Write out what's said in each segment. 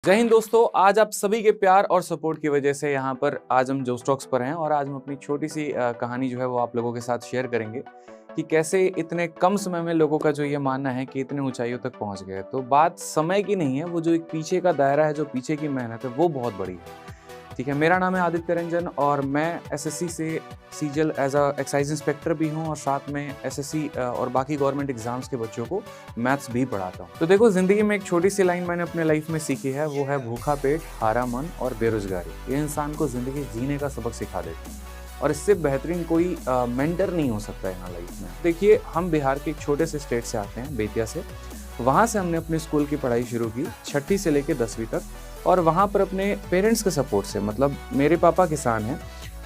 जय हिंद दोस्तों। आज आप सभी के प्यार और सपोर्ट की वजह से यहाँ पर आज हम जोश टॉक्स पर हैं और आज हम अपनी छोटी सी कहानी जो है वो आप लोगों के साथ शेयर करेंगे कि कैसे इतने कम समय में लोगों का जो ये मानना है कि इतने ऊंचाइयों तक पहुंच गए। तो बात समय की नहीं है, वो जो एक पीछे का दायरा है, जो पीछे की मेहनत है, वो बहुत बड़ी है। ठीक है, मेरा नाम है आदित्य रंजन और मैं एसएससी से सीजल एज अ एक्साइज इंस्पेक्टर भी हूँ और साथ में एसएससी और बाकी गवर्नमेंट एग्जाम्स के बच्चों को मैथ्स भी पढ़ाता हूँ। तो देखो, जिंदगी में एक छोटी सी लाइन मैंने अपने लाइफ में सीखी है, वो है भूखा पेट, हारा मन और बेरोजगारी। ये इंसान को जिंदगी जीने का सबक सिखा देती है और इससे बेहतरीन कोई मेंटर नहीं हो सकता यहाँ लाइफ में। देखिए, हम बिहार के एक छोटे से स्टेट से आते हैं, बेतिया से। वहाँ से हमने अपने स्कूल की पढ़ाई शुरू की, 6ठी से लेकर 10वीं तक। और वहाँ पर अपने पेरेंट्स के सपोर्ट से, मतलब मेरे पापा किसान हैं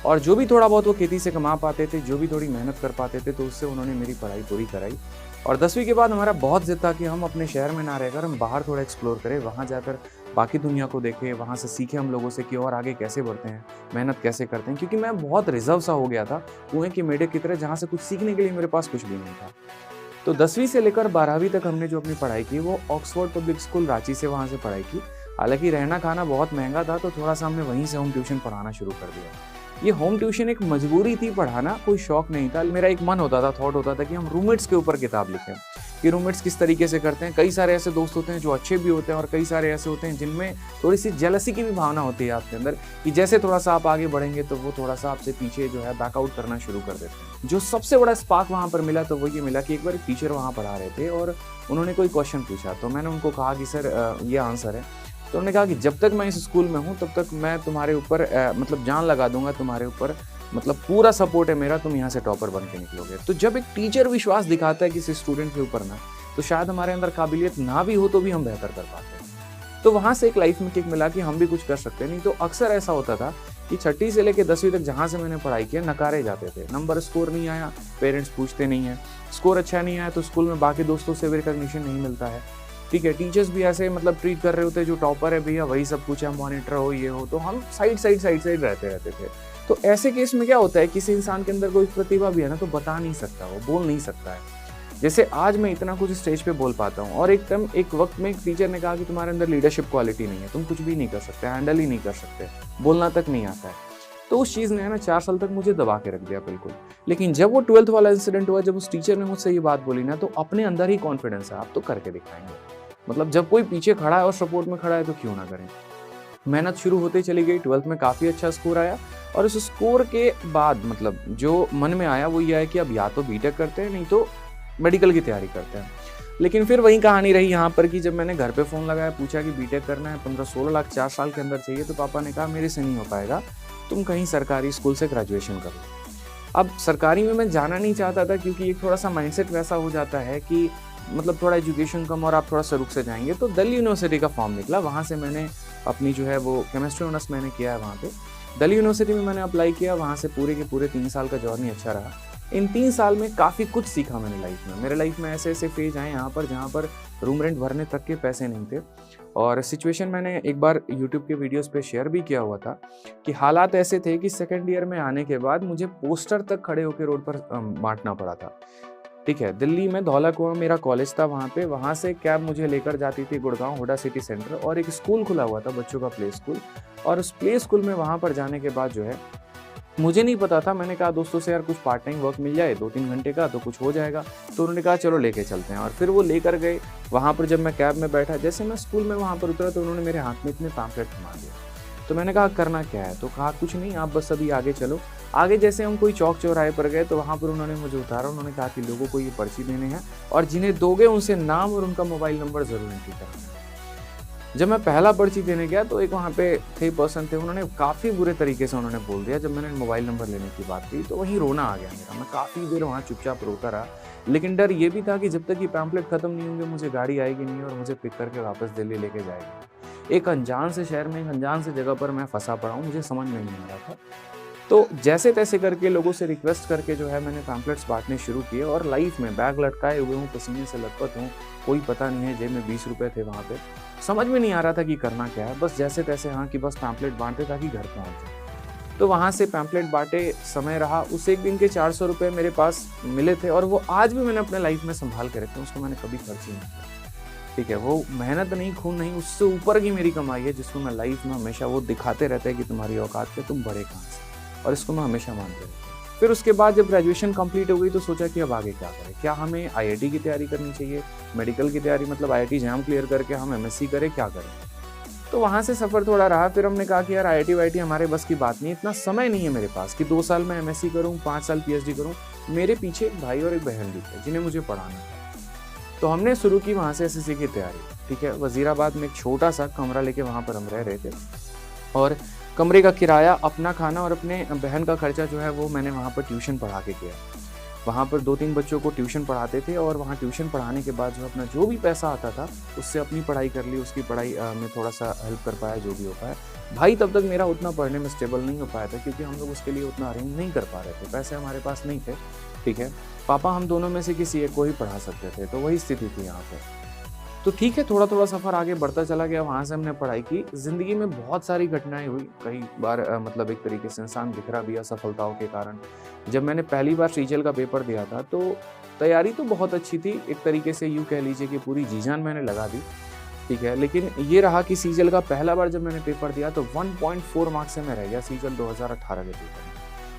और जो भी थोड़ा बहुत वो खेती से कमा पाते थे, जो भी थोड़ी मेहनत कर पाते थे, तो उससे उन्होंने मेरी पढ़ाई पूरी कराई। और 10वीं के बाद हमारा बहुत जिद था कि हम अपने शहर में ना रहकर हम बाहर थोड़ा एक्सप्लोर करें, वहाँ जाकर बाकी दुनिया को देखें, वहाँ से सीखें हम लोगों से कि और आगे कैसे बढ़ते हैं, मेहनत कैसे करते हैं। क्योंकि मैं बहुत रिजर्व सा हो गया था, कुएं के मेढक की तरह, जहाँ से कुछ सीखने के लिए मेरे पास कुछ भी नहीं था। तो 10वीं से लेकर 12वीं तक हमने जो अपनी पढ़ाई की वो ऑक्सफोर्ड पब्लिक स्कूल रांची से वहाँ से पढ़ाई की। हालांकि रहना खाना बहुत महंगा था, तो थोड़ा सा हमने वहीं से होम ट्यूशन पढ़ाना शुरू कर दिया। ये होम ट्यूशन एक मजबूरी थी, पढ़ाना कोई शौक नहीं था। मेरा एक मन होता था, थॉट होता था कि हम रूममेट्स के ऊपर किताब लिखें कि रूममेट्स किस तरीके से करते हैं। कई सारे ऐसे दोस्त होते हैं जो अच्छे भी होते हैं और कई सारे ऐसे होते हैं जिनमें थोड़ी सी जेलसी की भी भावना होती है आपके अंदर, कि जैसे थोड़ा सा आप आगे बढ़ेंगे तो वो थोड़ा सा आपसे पीछे जो है बैकआउट करना शुरू कर देते हैं। जो सबसे बड़ा स्पार्क वहाँ पर मिला तो वो ये मिला कि एक बार टीचर वहाँ पढ़ा रहे थे और उन्होंने कोई क्वेश्चन पूछा, तो मैंने उनको कहा कि सर ये आंसर है। तो उन्होंने कहा कि जब तक मैं इस स्कूल में हूँ तब तक मैं तुम्हारे ऊपर मतलब जान लगा दूंगा तुम्हारे ऊपर, मतलब पूरा सपोर्ट है मेरा, तुम यहाँ से टॉपर बन के निकलोगे। तो जब एक टीचर विश्वास दिखाता है किसी स्टूडेंट के ऊपर ना, तो शायद हमारे अंदर काबिलियत ना भी हो तो भी हम बेहतर कर पाते हैं। तो वहाँ से एक लाइफ में किक मिला कि हम भी कुछ कर सकते हैं। नहीं तो अक्सर ऐसा होता था कि 6ठी से लेकर 10वीं तक जहाँ से मैंने पढ़ाई की, नकारे जाते थे। नंबर स्कोर नहीं आया, पेरेंट्स पूछते नहीं है। स्कोर अच्छा नहीं आया तो स्कूल में बाकी दोस्तों से भी रिकॉग्निशन नहीं मिलता है। ठीक है, टीचर्स भी ऐसे मतलब ट्रीट कर रहे होते, जो टॉपर है भैया वही सब कुछ है, मॉनिटर हो ये हो, तो हम साइड रहते थे। तो ऐसे केस में क्या होता है, किसी इंसान के अंदर कोई प्रतिभा भी है ना, तो बता नहीं सकता, वो बोल नहीं सकता है। जैसे आज मैं इतना कुछ स्टेज पे बोल पाता हूँ और एक वक्त में एक टीचर ने कहा कि तुम्हारे अंदर लीडरशिप क्वालिटी नहीं है, तुम कुछ भी नहीं कर सकते, हैंडल ही नहीं कर सकते, बोलना तक नहीं आता है। तो उस चीज़ ने ना 4 साल तक मुझे दबा के रख दिया बिल्कुल। लेकिन जब वो 12th वाला इंसिडेंट हुआ, जब उस टीचर ने मुझसे ये बात बोली ना, तो अपने अंदर ही कॉन्फिडेंस है, आप तो करके दिखाएंगे। मतलब जब कोई पीछे खड़ा है और सपोर्ट में खड़ा है तो क्यों ना करें। मेहनत शुरू होते चली गई, 12th में काफ़ी अच्छा स्कोर आया और उस स्कोर के बाद मतलब जो मन में आया वो ये है कि अब या तो बीटेक करते हैं, नहीं तो मेडिकल की तैयारी करते हैं। लेकिन फिर वही कहानी रही यहाँ पर कि जब मैंने घर पे फ़ोन लगाया, पूछा कि बीटेक करना है, 15-16 लाख 4 साल के अंदर चाहिए, तो पापा ने कहा मेरे से नहीं हो पाएगा, तुम कहीं सरकारी स्कूल से ग्रेजुएशन कर लो। अब सरकारी में मैं जाना नहीं चाहता था, क्योंकि एक थोड़ा सा माइंडसेट वैसा हो जाता है कि मतलब थोड़ा एजुकेशन कम और आप थोड़ा सा रुक से जाएंगे। तो दिल्ली यूनिवर्सिटी का फॉर्म निकला, वहाँ से मैंने अपनी जो है वो केमिस्ट्री ऑनर्स मैंने किया है वहाँ पे। दिल्ली यूनिवर्सिटी में मैंने अप्लाई किया, वहाँ से पूरे के पूरे 3 साल का जर्नी अच्छा रहा। इन 3 साल में काफ़ी कुछ सीखा मैंने लाइफ में। मेरे लाइफ में ऐसे ऐसे फेज आए यहाँ पर जहाँ पर रूम रेंट भरने तक के पैसे नहीं थे। और सिचुएशन मैंने एक बार यूट्यूब के वीडियोस पे शेयर भी किया हुआ था कि हालात ऐसे थे कि सेकेंड ईयर में आने के बाद मुझे पोस्टर तक खड़े होकर रोड पर बांटना पड़ा था। ठीक है, दिल्ली में धौला कुआं मेरा कॉलेज था, वहाँ से कैब मुझे लेकर जाती थी गुड़गांव हुडा सिटी सेंटर, और एक स्कूल खुला हुआ था बच्चों का, प्ले स्कूल। और उस प्ले स्कूल में वहाँ पर जाने के बाद जो है मुझे नहीं पता था, मैंने कहा दोस्तों से यार कुछ पार्ट टाइम वर्क मिल जाए 2-3 घंटे का तो कुछ हो जाएगा। तो उन्होंने कहा चलो लेके चलते हैं, और फिर वो लेकर गए। वहाँ पर जब मैं कैब में बैठा, जैसे मैं स्कूल में वहाँ पर उतरा तो उन्होंने मेरे हाथ में इतने पैम्फलेट थमा दिया। तो मैंने कहा करना क्या है, तो कहा कुछ नहीं, आप बस अभी आगे चलो। आगे जैसे हम कोई चौक चौराहे पर गए तो वहाँ पर उन्होंने मुझे उतारा, उन्होंने कहा कि लोगों को ये पर्ची देने हैं और जिन्हें दोगे उनसे नाम और उनका मोबाइल नंबर ज़रूर एंट्री करना है। जब मैं पहला पर्ची देने गया तो एक वहाँ पे थे पर्सन थे, उन्होंने काफ़ी बुरे तरीके से उन्होंने बोल दिया। जब मैंने मोबाइल नंबर लेने की बात की तो वहीं रोना आ गया मेरा। मैं काफ़ी देर वहाँ चुपचाप रोता रहा, लेकिन डर ये भी था कि जब तक ये पैम्फलेट ख़त्म नहीं होंगे मुझे गाड़ी आएगी नहीं और मुझे पिक करके वापस दिल्ली लेके जाएगी। एक अनजान से शहर में, एक अनजान से जगह पर मैं फंसा पड़ा हूँ, मुझे समझ में नहीं आ रहा था। तो जैसे तैसे करके लोगों से रिक्वेस्ट करके जो है मैंने पैम्फलेट्स बांटने शुरू किए, और लाइफ में बैग लटकाए हुए हूँ, पसीने से लथपथ हूँ, कोई पता नहीं है, जेब में 20 रुपए थे वहाँ पे। समझ में नहीं आ रहा था कि करना क्या है, बस जैसे तैसे हाँ कि बस पैम्फलेट बांटे ताकि घर पहुँच जाए। तो वहाँ से पैम्फलेट बांटे, समय रहा। उस एक दिन के 400 रुपये मेरे पास मिले थे और वो आज भी मैंने अपने लाइफ में संभाल के रखे, उसको मैंने कभी खर्च ही नहीं किया। ठीक है, वो मेहनत नहीं, खून नहीं, उससे ऊपर की मेरी कमाई है जिसको मैं लाइफ में हमेशा वो दिखाते रहते हैं कि तुम्हारी औकात पे, तुम बड़े कहाँ से, और इसको मैं हमेशा मानते रहता हूँ। फिर उसके बाद जब ग्रेजुएशन कंप्लीट हो गई तो सोचा कि अब आगे क्या करें, क्या हमें आईआईटी की तैयारी करनी चाहिए, मेडिकल की तैयारी, मतलब आईआईटी एग्जाम क्लियर करके हम एमएससी करें, क्या करें। तो वहाँ से सफ़र थोड़ा रहा, फिर हमने कहा कि यार आईआईटी वाईआईटी हमारे बस की बात नहीं, इतना समय नहीं है मेरे पास कि 2 साल मैं एमएससी करूँ, 5 साल पीएचडी करूँ। मेरे पीछे एक भाई और एक बहन भी थे जिन्हें मुझे पढ़ाना था। तो हमने शुरू की वहाँ से एसएससी की तैयारी, ठीक है। वज़ीराबाद में एक छोटा-सा कमरा लेके वहाँ पर हम रह रहे थे, और कमरे का किराया, अपना खाना और अपने बहन का खर्चा जो है वो मैंने वहाँ पर ट्यूशन पढ़ा के किया। वहाँ पर 2-3 बच्चों को ट्यूशन पढ़ाते थे, और वहाँ ट्यूशन पढ़ाने के बाद जो अपना जो भी पैसा आता था उससे अपनी पढ़ाई कर ली, उसकी पढ़ाई में थोड़ा-सा हेल्प कर पाया जो भी हो पाया। भाई तब तक मेरा उतना पढ़ने में स्टेबल नहीं हो पाया था क्योंकि हम लोग उसके लिए उतना अरेंज नहीं कर पा रहे थे, पैसे हमारे पास नहीं थे, ठीक है। पापा हम दोनों में से किसी एक को ही पढ़ा सकते थे, तो वही स्थिति थी यहाँ पे। तो ठीक है, थोड़ा-थोड़ा सफ़र आगे बढ़ता चला गया, वहाँ से हमने पढ़ाई की। ज़िंदगी में बहुत सारी घटनाएँ हुई, कई बार मतलब एक तरीके से इंसान बिखरा भी असफलताओं के कारण। जब मैंने पहली बार सीजीएल का पेपर दिया था, तो तैयारी तो बहुत अच्छी थी, एक तरीके से यूँ कह लीजिए कि पूरी जी-जान मैंने लगा दी, ठीक है। लेकिन ये रहा कि सीजीएल का पहला बार जब मैंने पेपर दिया तो 1.4 मार्क्स से मैं रह गया सीजीएल 2018 के पेपर में।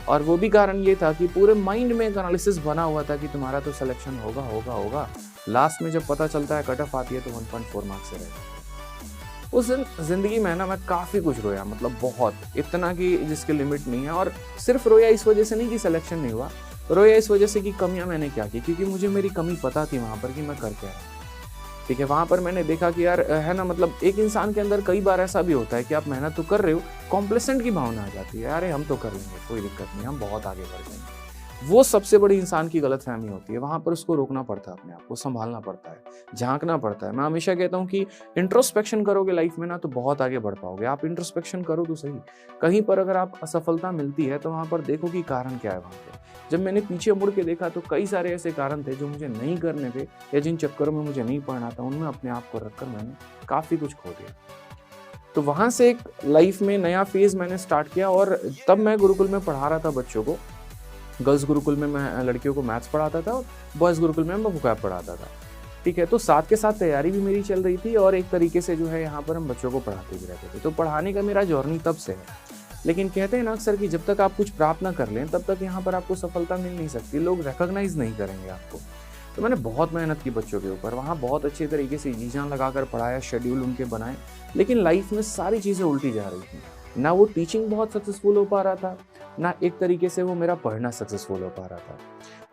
और वो भी कारण ये था कि पूरे माइंड में एक एनालिसिस बना हुआ था कि तुम्हारा तो सिलेक्शन होगा, होगा, होगा। लास्ट में जब पता चलता है, कट ऑफ आती है, तो 1.4 मार्क्स से रह गया। उस दिन ज़िंदगी में ना मैं काफ़ी कुछ रोया, मतलब बहुत, इतना कि जिसकी लिमिट नहीं है। और सिर्फ रोया इस वजह से नहीं कि सिलेक्शन नहीं हुआ, रोया इस वजह से कि कमियाँ मैंने क्या की, क्योंकि मुझे मेरी कमी पता थी वहाँ पर कि मैं कर क्या रहा हूँ, ठीक है। वहाँ पर मैंने देखा कि यार है ना, मतलब एक इंसान के अंदर कई बार ऐसा भी होता है कि आप मेहनत तो कर रहे हो, कॉम्प्लेसेंट की भावना आ जाती है, अरे हम तो कर लेंगे, कोई दिक्कत नहीं, हम बहुत आगे बढ़ जाएंगे। वो सबसे बड़ी इंसान की गलतफ़हमी होती है, वहाँ पर उसको रोकना पड़ता है, अपने आप को सँभालना पड़ता है, झाँकना पड़ता है। मैं हमेशा कहता हूँ कि इंट्रोस्पेक्शन करोगे लाइफ़ में ना तो बहुत आगे बढ़ पाओगे। आप इंट्रोस्पेक्शन करो तो सही, कहीं पर अगर आप असफलता मिलती है तो वहाँ पर देखो कि कारण क्या है वहाँ पे। जब मैंने पीछे मुड़ के देखा तो कई सारे ऐसे कारण थे जो मुझे नहीं करने थे, या जिन चक्करों में मुझे नहीं पढ़ना था, उनमें अपने आप को रखकर मैंने काफ़ी कुछ खो दिया। तो वहाँ से एक लाइफ़ में नया फ़ेज़ मैंने स्टार्ट किया, और तब मैं गुरुकुल में पढ़ा रहा था बच्चों को। गर्ल्स गुरुकुल में मैं लड़कियों को मैथ्स पढ़ाता था, और बॉयज़ गुरुकुल में मैं वोकैब पढ़ाता था, ठीक है। तो साथ के साथ तैयारी भी मेरी चल रही थी, और एक तरीके से जो है यहाँ पर हम बच्चों को पढ़ाते भी रहते थे। तो पढ़ाने का मेरा जर्नी तब से है। लेकिन कहते हैं ना अक्सर कि जब तक आप कुछ प्राप्त ना कर लें, तब तक यहाँ पर आपको सफलता मिल नहीं सकती, लोग रिकॉग्नाइज़ नहीं करेंगे आपको। तो मैंने बहुत मेहनत की बच्चों के ऊपर, वहाँ बहुत अच्छे तरीके से जी-जान लगाकर पढ़ाया, शेड्यूल उनके बनाए, लेकिन लाइफ में सारी चीज़ें उल्टी जा रही थी। ना वो टीचिंग बहुत सक्सेसफुल हो पा रहा था, ना एक तरीके से वो मेरा पढ़ना सक्सेसफुल हो पा रहा था।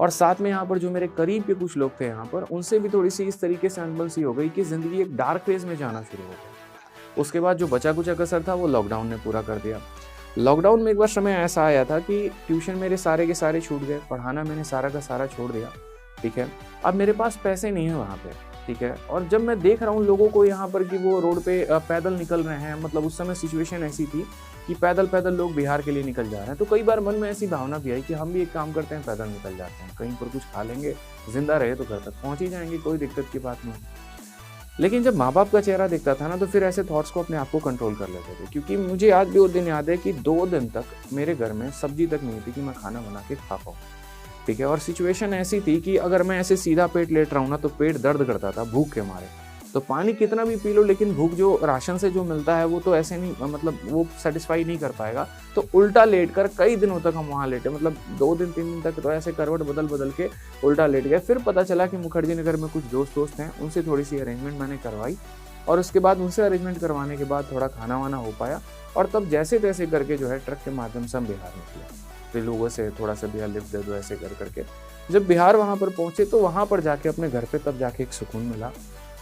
और साथ में यहाँ पर जो मेरे करीब के कुछ लोग थे यहाँ पर, उनसे भी थोड़ी-सी इस तरीके से अनबन सी हो गई कि ज़िंदगी एक डार्क फेज़ में जाना शुरू हो गया। उसके बाद जो बचा-कुचा कसर था वो लॉकडाउन ने पूरा कर दिया। लॉकडाउन में एक बार समय ऐसा आया था कि ट्यूशन मेरे सारे के सारे छूट गए, पढ़ाना मैंने सारा का सारा छोड़ दिया, ठीक है। अब मेरे पास पैसे नहीं है वहाँ पे, ठीक है। और जब मैं देख रहा हूँ लोगों को यहाँ पर कि वो रोड पे पैदल निकल रहे हैं, मतलब उस समय सिचुएशन ऐसी थी कि पैदल-पैदल लोग बिहार के लिए निकल जा रहे हैं। तो कई बार मन में ऐसी भावना भी आई कि हम भी एक काम करते हैं, पैदल निकल जाते हैं, कहीं पर कुछ खा लेंगे, ज़िंदा रहे तो घर तक पहुँच ही जाएँगे, कोई दिक्कत की बात नहीं। लेकिन जब माँ-बाप का चेहरा दिखता था ना, तो फिर ऐसे थॉट्स को अपने आप को कंट्रोल कर लेते थे, क्योंकि मुझे आज भी वो दिन याद है कि 2 दिन तक मेरे घर में सब्जी तक नहीं थी कि मैं खाना बना के खा पाऊँ, ठीक है। और सिचुएशन ऐसी थी कि अगर मैं ऐसे सीधा पेट लेट रहा हूँ ना, तो पेट दर्द करता था भूख के मारे। तो पानी कितना भी पी लो, लेकिन भूख जो राशन से जो मिलता है वो तो ऐसे नहीं, मतलब वो सैटिस्फाई नहीं कर पाएगा। तो उल्टा लेट कर कई दिनों तक हम वहाँ लेटे, मतलब 2 दिन 3 दिन तक तो ऐसे करवट बदल के उल्टा लेट गए। फिर पता चला कि मुखर्जी नगर में कुछ दोस्त हैं, उनसे थोड़ी सी अरेंजमेंट मैंने करवाई, और उसके बाद उनसे अरेंजमेंट करवाने के बाद थोड़ा खाना वाना हो पाया, और तब जैसे तैसे करके जो है ट्रक के माध्यम से हम बिहार निकले। फिर लोगों से थोड़ा सा भैया लिफ्ट दे दो, ऐसे कर करके जब बिहार वहाँ पर पहुँचे, तो वहाँ पर जाके अपने घर पे तब जाके एक सुकून मिला।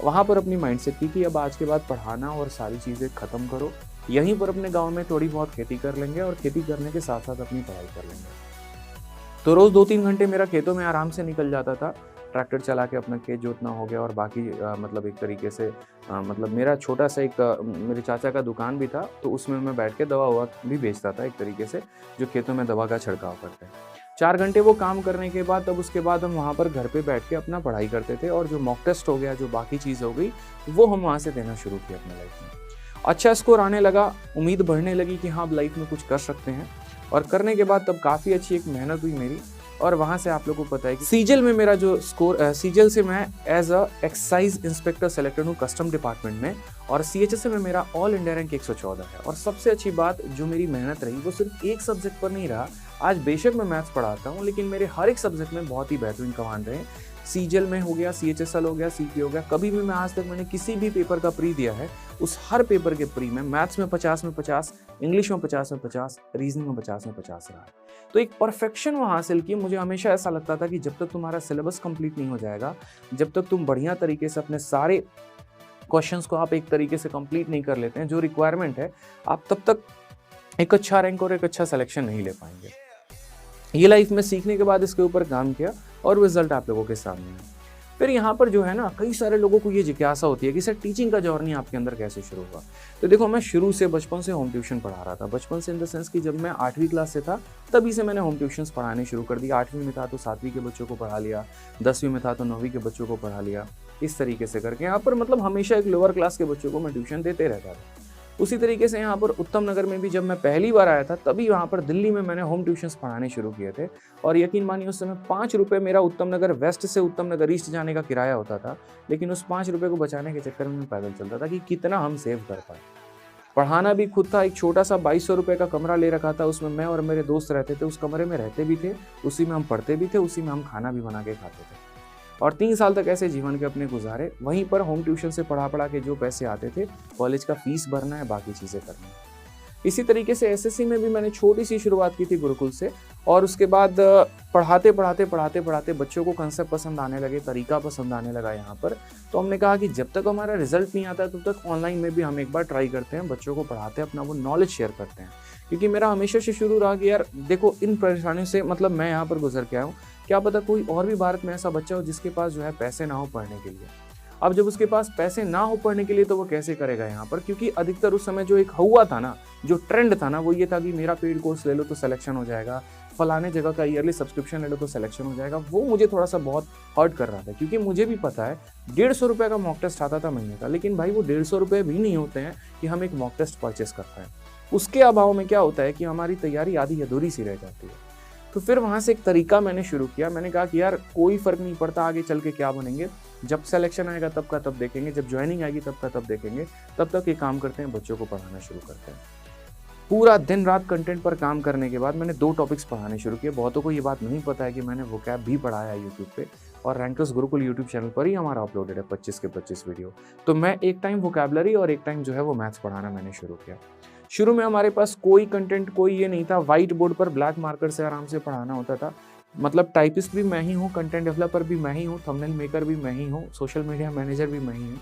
वहाँ पर अपनी माइंडसेट थी कि अब आज के बाद पढ़ाना और सारी चीज़ें ख़त्म करो, यहीं पर अपने गाँव में थोड़ी बहुत खेती कर लेंगे, और खेती करने के साथ साथ अपनी पढ़ाई कर लेंगे। तो रोज़ 2-3 घंटे मेरा खेतों में आराम से निकल जाता था, ट्रैक्टर चला के अपना खेत जोतना हो गया, और बाकी मतलब एक तरीके से मतलब मेरा छोटा सा एक मेरे चाचा का दुकान भी था, तो उसमें मैं बैठ के दवा ववा भी बेचता था, एक तरीके से जो खेतों में दवा का छिड़काव करते हैं। 4 घंटे वो काम करने के बाद तब उसके बाद हम वहाँ पर घर पे बैठ के अपना पढ़ाई करते थे, और जो मॉक टेस्ट हो गया, जो बाकी चीज़ हो गई, वो हम वहाँ से देना शुरू किया अपने लाइफ में। अच्छा स्कोर आने लगा, उम्मीद बढ़ने लगी कि हाँ अब लाइफ में कुछ कर सकते हैं, और करने के बाद तब काफ़ी अच्छी एक मेहनत हुई मेरी, और वहाँ से आप लोगों को पता है कि सीजल में मेरा जो स्कोर, सीजल से मैं as a excise inspector selected हूँ कस्टम डिपार्टमेंट में, और CHS में मेरा ऑल इंडिया रैंक 114 है। और सबसे अच्छी बात जो मेरी मेहनत रही वो सिर्फ एक सब्जेक्ट पर नहीं रहा। आज बेशक मैं मैथ्स पढ़ाता हूँ, लेकिन मेरे हर एक सब्जेक्ट में बहुत ही बेहतरीन कमांड रहे। सीजल में हो गया, CHSL हो गया, CP हो गया, कभी भी मैं आज तक मैंने किसी भी पेपर का प्री दिया है, उस हर पेपर के प्री में मैथ्स में 50 में 50, इंग्लिश में 50 में 50, रीजनिंग में 50 में 50 रहा। तो एक परफेक्शन वहाँ हासिल की। मुझे हमेशा ऐसा लगता था कि जब तक तुम्हारा सिलेबस कंप्लीट नहीं हो जाएगा, जब तक तुम बढ़िया तरीके से अपने सारे क्वेश्चंस को आप एक तरीके से कंप्लीट नहीं कर लेते हैं जो रिक्वायरमेंट है, आप तब तक एक अच्छा रैंक और एक अच्छा सिलेक्शन नहीं ले पाएंगे। ये लाइफ में सीखने के बाद इसके ऊपर काम किया और रिजल्ट आप लोगों के सामने है। फिर यहाँ पर जो है ना, कई सारे लोगों को ये जिज्ञासा होती है कि सर टीचिंग का जर्नी आपके अंदर कैसे शुरू हुआ। तो देखो, मैं शुरू से बचपन से होम ट्यूशन पढ़ा रहा था। बचपन से इन द सेंस कि जब मैं 8वीं क्लास से था तभी से मैंने होम ट्यूशन्स पढ़ाने शुरू कर दिया। 8वीं में था तो 7वीं के बच्चों को पढ़ा लिया, 10वीं में था तो 9वीं के बच्चों को पढ़ा लिया। इस तरीके से करके यहाँ पर मतलब हमेशा एक लोअर क्लास के बच्चों को मैं ट्यूशन देते रहता था। उसी तरीके से यहाँ पर उत्तम नगर में भी जब मैं पहली बार आया था तभी वहाँ पर दिल्ली में मैंने होम ट्यूशन्स पढ़ाने शुरू किए थे। और यकीन मानिए उस समय 5 रुपये मेरा उत्तम नगर वेस्ट से उत्तम नगर ईस्ट जाने का किराया होता था, लेकिन उस 5 रुपये को बचाने के चक्कर में मैं पैदल चलता था कि कितना हम सेव कर पाए। पढ़ाना भी खुद था। एक छोटा सा 2200 रुपये का कमरा ले रखा था, उसमें मैं और मेरे दोस्त रहते थे। उस कमरे में रहते भी थे, उसी में हम पढ़ते भी थे, उसी में हम खाना भी बना के खाते थे। और 3 साल तक ऐसे जीवन के अपने गुजारे। वहीं पर होम ट्यूशन से पढ़ा के जो पैसे आते थे, कॉलेज का फीस भरना है, बाकी चीज़ें करनी है। इसी तरीके से SSC में भी मैंने छोटी सी शुरुआत की थी गुरुकुल से, और उसके बाद पढ़ाते बच्चों को कंसेप्ट पसंद आने लगे, तरीका पसंद आने लगा यहाँ पर। तो हमने कहा कि जब तक हमारा रिजल्ट नहीं आता तब तक ऑनलाइन में भी हम एक बार ट्राई करते हैं, बच्चों को पढ़ाते हैं, अपना वो नॉलेज शेयर करते हैं। क्योंकि मेरा हमेशा से शुरू रहा कि यार देखो, इन परेशानियों से मतलब मैं यहाँ पर गुजर के आया हूँ, क्या पता कोई और भी भारत में ऐसा बच्चा हो जिसके पास जो है पैसे ना हो पढ़ने के लिए। अब जब उसके पास पैसे ना हो पढ़ने के लिए तो वो कैसे करेगा यहाँ पर, क्योंकि अधिकतर उस समय जो एक हुआ था ना, जो ट्रेंड था ना, वो ये था कि मेरा पेड कोर्स ले लो तो सिलेक्शन हो जाएगा, फलाने जगह का ईयरली सब्सक्रिप्शन ले लो तो सिलेक्शन हो जाएगा। वो मुझे थोड़ा सा बहुत हर्ट कर रहा था, क्योंकि मुझे भी पता है 150 रुपये का मॉक टेस्ट आता था महीने का, लेकिन भाई वो 150 रुपये भी नहीं होते हैं कि हम एक मॉक टेस्ट परचेस कर पाएँ। उसके अभाव में क्या होता है कि हमारी तैयारी आधी अधूरी सी रह जाती है। तो फिर वहाँ से एक तरीका मैंने शुरू किया। मैंने कहा कि यार कोई फ़र्क नहीं पड़ता आगे चल के क्या बनेंगे, जब सिलेक्शन आएगा तब का तब देखेंगे, जब ज्वाइनिंग आएगी तब का तब देखेंगे, तब तक ये काम करते हैं, बच्चों को पढ़ाना शुरू करते हैं। पूरा दिन रात कंटेंट पर काम करने के बाद मैंने 2 टॉपिक्स पढ़ाने शुरू किए। बहुतों को ये बात नहीं पता है कि मैंने वोकैब भी पढ़ाया है यूट्यूब पे, और रैंकर्स गुरुकुल यूट्यूब चैनल पर ही हमारा अपलोडेड है 25 के 25 वीडियो। तो मैं एक टाइम वोकैबलरी और एक टाइम जो है वो मैथ्स पढ़ाना मैंने शुरू किया। शुरू में हमारे पास कोई कंटेंट, कोई ये नहीं था, वाइट बोर्ड पर ब्लैक मार्कर से आराम से पढ़ाना होता था। मतलब टाइपिस्ट भी मैं ही हूँ, कंटेंट डेवलपर भी मैं ही हूँ, थंबनेल मेकर भी मैं ही हूँ, सोशल मीडिया मैनेजर भी मैं ही हूँ।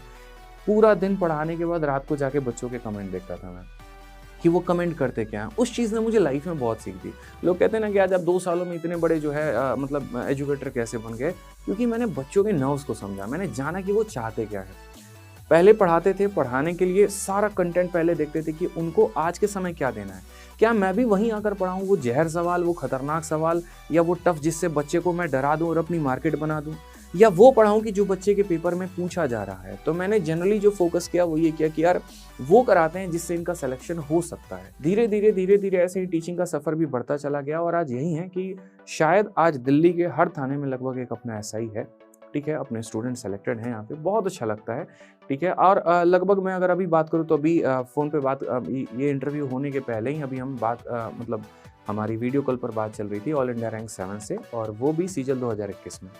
पूरा दिन पढ़ाने के बाद रात को जाके बच्चों के कमेंट देखता था मैं कि वो कमेंट करते क्या हैं। उस चीज़ ने मुझे लाइफ में बहुत सीख दी। लोग कहते हैं ना कि आज आप 2 सालों में इतने बड़े जो है मतलब एजुकेटर कैसे बन गए, क्योंकि मैंने बच्चों के नर्व्स को समझा। मैंने जाना कि वो चाहते क्या है। पहले पढ़ाते थे, पढ़ाने के लिए सारा कंटेंट पहले देखते थे कि उनको आज के समय क्या देना है। क्या मैं भी वहीं आकर पढ़ाऊँ वो जहर सवाल, वो खतरनाक सवाल, या वो टफ जिससे बच्चे को मैं डरा दूँ और अपनी मार्केट बना दूँ, या वो पढ़ाऊँ कि जो बच्चे के पेपर में पूछा जा रहा है। तो मैंने जनरली जो फोकस किया वो ये किया कि यार वो कराते हैं जिससे इनका सिलेक्शन हो सकता है। धीरे धीरे ऐसे ही टीचिंग का सफ़र भी बढ़ता चला गया, और आज यही है कि शायद आज दिल्ली के हर थाने में लगभग एक अपना SI है। ठीक है, अपने स्टूडेंट सेलेक्टेड हैं यहाँ पे, बहुत अच्छा लगता है। ठीक है, और लगभग मैं अगर अभी बात करूँ तो अभी फ़ोन पे बात, ये इंटरव्यू होने के पहले ही अभी हम बात मतलब हमारी वीडियो कॉल पर बात चल रही थी ऑल इंडिया रैंक 7 से, और वो भी सीजल 2021 में।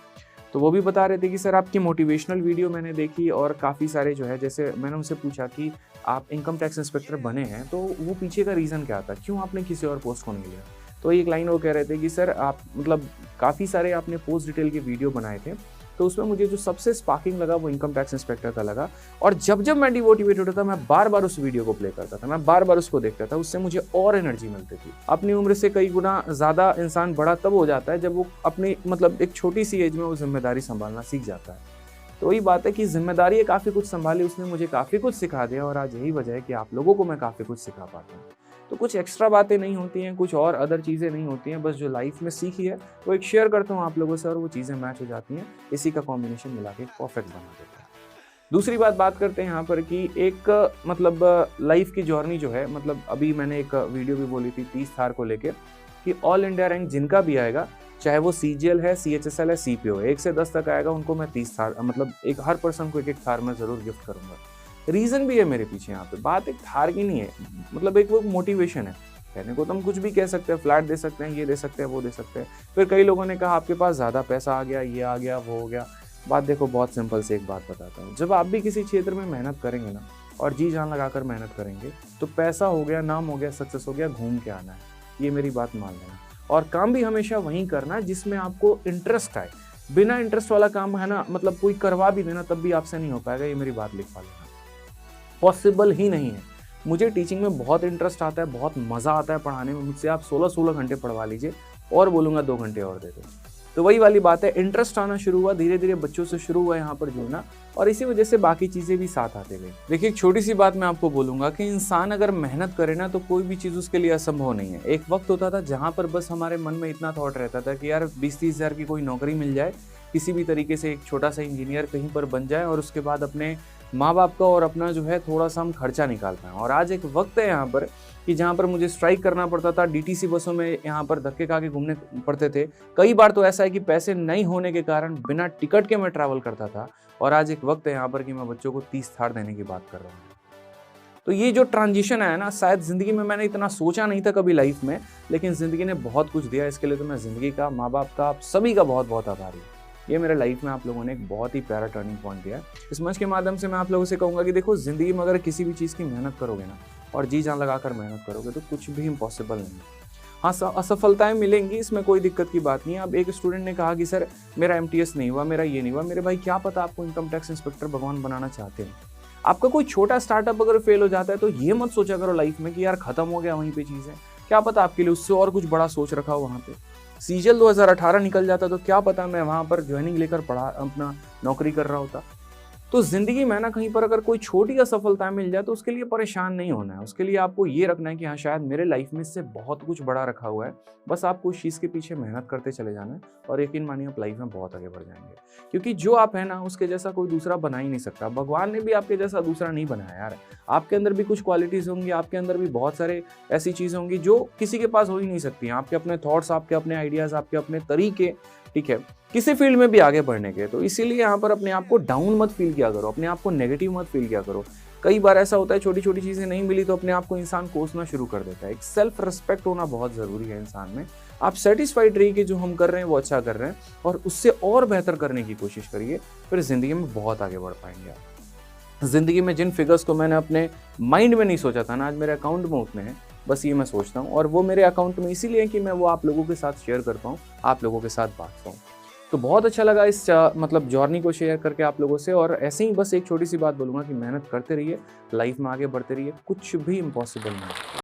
तो वो भी बता रहे थे कि सर आपकी मोटिवेशनल वीडियो मैंने देखी, और काफ़ी सारे जो है, जैसे मैंने उनसे पूछा कि आप इनकम टैक्स इंस्पेक्टर बने हैं तो वो पीछे का रीज़न क्या था, क्यों आपने किसी और पोस्ट को नहीं लिया। तो एक लाइन वो कह रहे थे कि सर आप मतलब काफ़ी सारे आपने पोस्ट डिटेल के वीडियो बनाए थे, तो उसमें मुझे जो सबसे स्पार्किंग लगा वो इनकम टैक्स इंस्पेक्टर का लगा। और जब मैं डिमोटिवेट होता था, मैं बार बार उस वीडियो को प्ले करता था, मैं बार बार उसको देखता था, उससे मुझे और एनर्जी मिलती थी। अपनी उम्र से कई गुना ज़्यादा इंसान बड़ा तब हो जाता है जब वो अपनी मतलब एक छोटी सी एज में वो जिम्मेदारी संभालना सीख जाता है। तो वही बात है कि जिम्मेदारी काफ़ी कुछ संभाली, उसने मुझे काफ़ी कुछ सिखा दिया, और आज यही वजह है कि आप लोगों को मैं काफ़ी कुछ सिखा पाता हूँ। तो कुछ एक्स्ट्रा बातें नहीं होती हैं, कुछ और अदर चीज़ें नहीं होती हैं, बस जो लाइफ में सीखी है वो एक शेयर करता हूँ आप लोगों से, और वो चीज़ें मैच हो जाती हैं। इसी का कॉम्बिनेशन मिला के परफेक्ट बना देता है। दूसरी बात करते हैं यहाँ पर कि एक मतलब लाइफ की जर्नी जो है, मतलब अभी मैंने एक वीडियो भी बोली थी 30 थार को लेके कि ऑल इंडिया रैंक जिनका भी आएगा चाहे वो CGL है, CHSL है, CPO है, 1 से 10 तक आएगा उनको मैं 30 थार मतलब एक हर पर्सन को एक-एक थार मैं ज़रूर गिफ्ट करूँगा। रीज़न भी है मेरे पीछे यहाँ पे, बात एक थार की नहीं है, मतलब एक वो मोटिवेशन है। कहने को तो हम कुछ भी कह सकते हैं, फ्लैट दे सकते हैं, ये दे सकते हैं, वो दे सकते हैं। फिर कई लोगों ने कहा आपके पास ज़्यादा पैसा आ गया, ये आ गया, वो हो गया। बात देखो बहुत सिंपल सी एक बात बताता हूँ, जब आप भी किसी क्षेत्र में मेहनत करेंगे ना और जी जान लगाकर मेहनत करेंगे, तो पैसा हो गया, नाम हो गया, सक्सेस हो गया, घूम के आना है। ये मेरी बात मान लेना। और काम भी हमेशा वहीं करना है जिसमें आपको इंटरेस्ट आए। बिना इंटरेस्ट वाला काम है ना, मतलब कोई करवा भी देना तब भी आपसे नहीं हो पाएगा, ये मेरी बात लिखवा लेना। पॉसिबल ही नहीं है। मुझे टीचिंग में बहुत इंटरेस्ट आता है, बहुत मज़ा आता है पढ़ाने में। मुझसे आप 16-16 घंटे पढ़वा लीजिए और बोलूँगा 2 घंटे और दे दो। तो वही वाली बात है, इंटरेस्ट आना शुरू हुआ, धीरे-धीरे बच्चों से शुरू हुआ यहाँ पर जुड़ना और इसी वजह से बाकी चीज़ें भी साथ आते गई। देखिए, एक छोटी-सी बात मैं आपको बोलूँगा कि इंसान अगर मेहनत करे ना तो कोई भी चीज़ उसके लिए असंभव नहीं है। एक वक़्त होता था जहाँ पर बस हमारे मन में इतना थॉट रहता था कि यार 20-30 हज़ार की कोई नौकरी मिल जाए, किसी भी तरीके से एक छोटा-सा इंजीनियर कहीं पर बन जाए और उसके बाद अपने माँ-बाप का और अपना जो है थोड़ा-सा हम खर्चा निकाल पाएँ। और आज एक वक़्त है यहाँ पर कि जहाँ पर मुझे स्ट्राइक करना पड़ता था, डीटीसी बसों में यहाँ पर धक्के खा के घूमने पड़ते थे। कई बार तो ऐसा है कि पैसे नहीं होने के कारण बिना टिकट के मैं ट्रैवल करता था और आज एक वक़्त है यहाँ पर कि मैं बच्चों को 30 थार देने की बात कर रहा हूँ। तो ये जो ट्रांजिशन है ना, शायद ज़िंदगी में मैंने इतना सोचा नहीं था कभी लाइफ़ में, लेकिन ज़िंदगी ने बहुत कुछ दिया। इसके लिए तो मैं ज़िंदगी का, माँ-बाप का, आप सभी का बहुत-बहुत आभारी हूँ। ये मेरे लाइफ में आप लोगों ने एक बहुत ही प्यारा टर्निंग पॉइंट दिया। इस मंच के माध्यम से मैं आप लोगों से कहूँगा कि देखो, ज़िंदगी में अगर किसी भी चीज़ की मेहनत करोगे ना और जी जान लगाकर मेहनत करोगे तो कुछ भी इम्पॉसिबल नहीं है। हाँ, असफलताएँ मिलेंगी, इसमें कोई दिक्कत की बात नहीं है। अब एक स्टूडेंट ने कहा कि सर मेरा MTS नहीं हुआ, मेरा ये नहीं हुआ। मेरे भाई, क्या पता आपको इनकम टैक्स इंस्पेक्टर भगवान बनाना चाहते हैं। आपका कोई छोटा स्टार्टअप अगर फेल हो जाता है तो ये मत सोचा करो लाइफ में कि यार खत्म हो गया, वहीं पे चीज़ है। क्या पता आपके लिए उससे और कुछ बड़ा सोच रखा हो वहाँ पे। CGL 2018 निकल जाता तो क्या पता मैं वहाँ पर ज्वाइनिंग लेकर अपना नौकरी कर रहा होता। तो ज़िंदगी में ना कहीं पर अगर कोई छोटी असफलता मिल जाए तो उसके लिए परेशान नहीं होना है। उसके लिए आपको ये रखना है कि हाँ, शायद मेरे लाइफ में इससे बहुत कुछ बड़ा रखा हुआ है। बस आपको उस चीज़ के पीछे मेहनत करते चले जाना है और यकीन मानिए आप लाइफ में बहुत आगे बढ़ जाएंगे। क्योंकि जो आप है ना, उसके जैसा कोई दूसरा बना ही नहीं सकता। भगवान ने भी आपके जैसा दूसरा नहीं बनाया यार। आपके अंदर भी कुछ क्वालिटीज़ होंगी, आपके अंदर भी बहुत सारे ऐसी चीज़ें होंगी जो किसी के पास हो ही नहीं सकती। आपके अपने थॉट्स, आपके अपने आइडियाज़, आपके अपने तरीके, ठीक है, किसी फील्ड में भी आगे बढ़ने के। तो इसीलिए यहाँ पर अपने आप को डाउन मत फील किया करो, अपने आप को नेगेटिव मत फील किया करो। कई बार ऐसा होता है, छोटी छोटी चीज़ें नहीं मिली तो अपने आप को इंसान कोसना शुरू कर देता है। एक सेल्फ रिस्पेक्ट होना बहुत ज़रूरी है इंसान में। आप सेटिस्फाइड रहिए कि जो हम कर रहे हैं वो अच्छा कर रहे हैं और उससे और बेहतर करने की कोशिश करिए, फिर ज़िंदगी में बहुत आगे बढ़ पाएंगे आप। ज़िंदगी में जिन फिगर्स को मैंने अपने माइंड में नहीं सोचा था ना, आज मेरे अकाउंट में उतने हैं। बस ये मैं सोचता हूँ और वो मेरे अकाउंट में इसीलिए है कि मैं वो आप लोगों के साथ शेयर कर पाऊँ, आप लोगों के साथ बांट पाऊँ। तो बहुत अच्छा लगा इस मतलब जर्नी को शेयर करके आप लोगों से। और ऐसे ही बस एक छोटी सी बात बोलूँगा कि मेहनत करते रहिए, लाइफ में आगे बढ़ते रहिए, कुछ भी इम्पॉसिबल नहीं है।